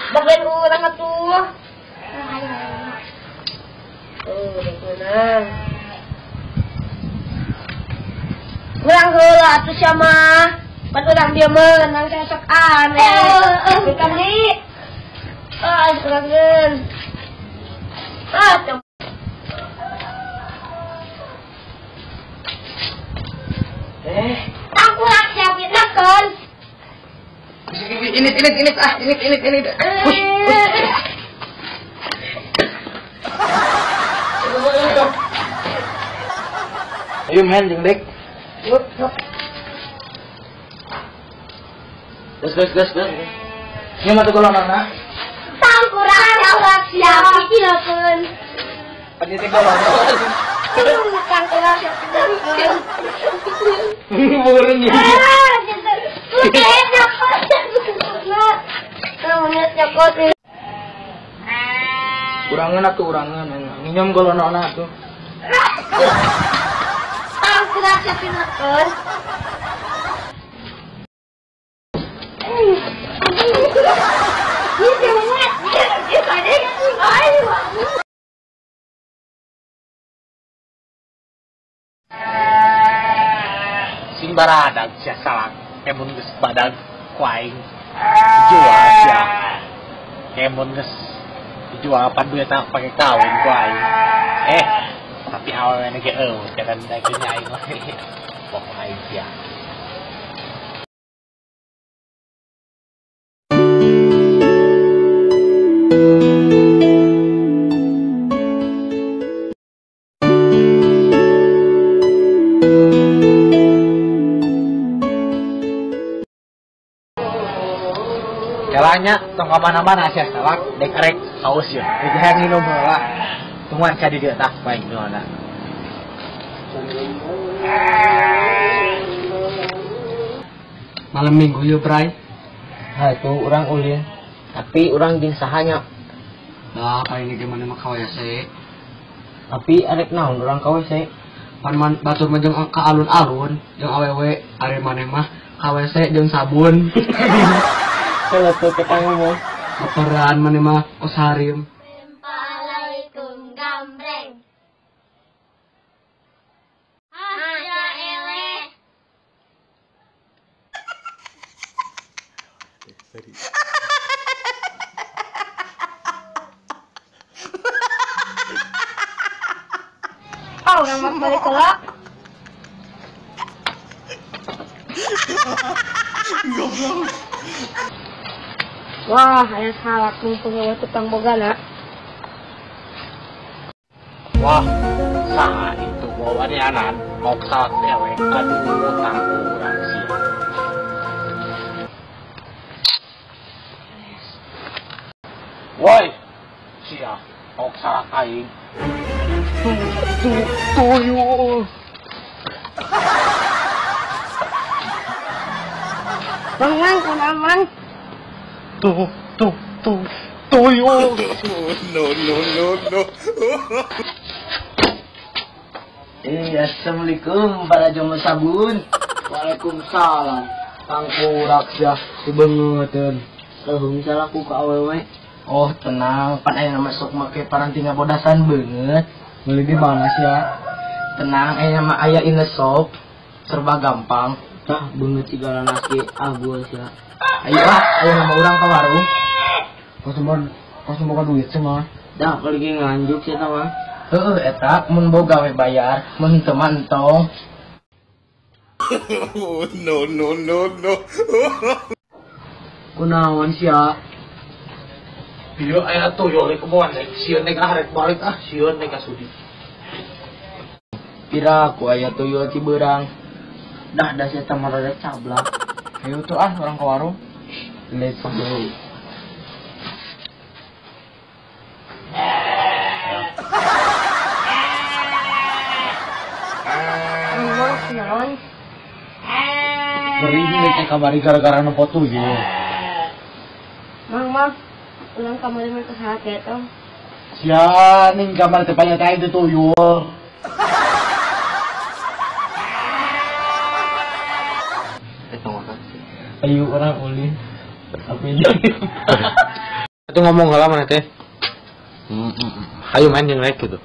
Bagian orang atuh. Benar. Urang heula atuh sia mah. Pan urang dia menang sok aneh. Bukan ni. Urangkeun. Aku nak siapin nakon. Ini. Ayo men jeung dek. Yuk. Gas. Ini mah tuh kalau mana? Tangkurang awak siapin nakon. Penyitik golongan. Tangkurang siapin nakon. Murni. Urangan. Minum golongan tuh. Aku dah siapin nakon. Sing baradag sia salak kemun geus badag kuaing jual sia kemun geus dijual pan duit tak pake kawin kuaing tapi awalnya ge jangan dagingnya aing mah pok aing sia Kalanya tong mana-mana sia salak dek arek haus ya. Dek hayang minum heula. Tungguan ka di dieu tah bae gimana. Malam minggu yuk Bray. Nah itu orang ulin. Tapi orang jeung sahanya. Nah kayak ini gimana mah kawese. Tapi arek naon orang kawese. Pan batur mah jeung ka alun-alun jeung awewe are maneh mah kawese jeung sabun. Kalau tuh kita ngomong Peran maneh mah osarim. Assalamualaikum gambreng. Aja ele. Oh, nama balik kelak. Goblok. Wah, aya salak mumpung ya tukang bogana. Wah, saha itu wawaneanan mok salak dewek aduh utang urang sia. Woi, sia, mok salak aing. Tuyul. Bang, kunaman. Tuyul. No. Assalamualaikum para jomblo sabun. Waalaikumsalam. Tangkurak sia dibeungeuteun. Sahung salaku ka awewe. Oh tenang, pan aya nama sok make parantinga bodasan beungeut. Meuli di mana sia? Tenang, aya mah aya inesop. Serba gampang. Tah beungeut sigala nasi abul sia. Ayo ayo nama urang ka warung. Kos boga duit semua. Dah pergi nganjuk sia tah mah. Heueuh eta mun boga we bayar, mun teu mah entong. No. Kunaon sia? Ieu aya tuyul di kebon sieun nek arek balik sieun nek sudi. Pira ku aya tuyul ti beurang. Dah sia tah mah rada cablak. Ayo tuh orang ke warung. Let's go. Naon? Beri ini teh kabari gara-gara nu potu ye. Mang, ulang kamar mah kesahat ya toh. Sia ning kamar teh panya teh itu tuyul. Ayo orang ulin. Tapi jadi Itu ngomong halaman teh. Ayo main yang lain gitu.